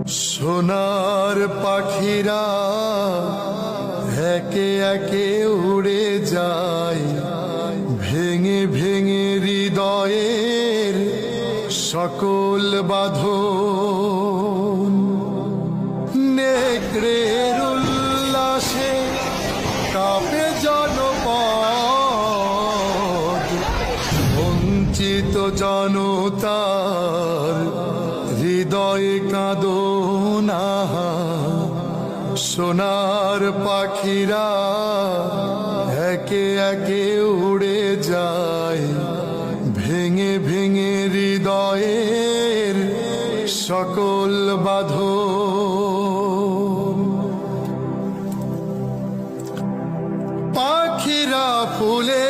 সোনার পাখিরা একে একে উড়ে যায়, ভেঙে ভেঙে হৃদয়ের সকল বাঁধন। নেকড়ের উল্লাসে কাঁপে জনপদ, বঞ্চিত জনতার হৃদয়ে কাঁদনা। সোনার পাখিরা একে একে উড়ে যায়, ভেঙে ভেঙে হৃদয়ের সকল বাঁধন। পাখিরা ফুলে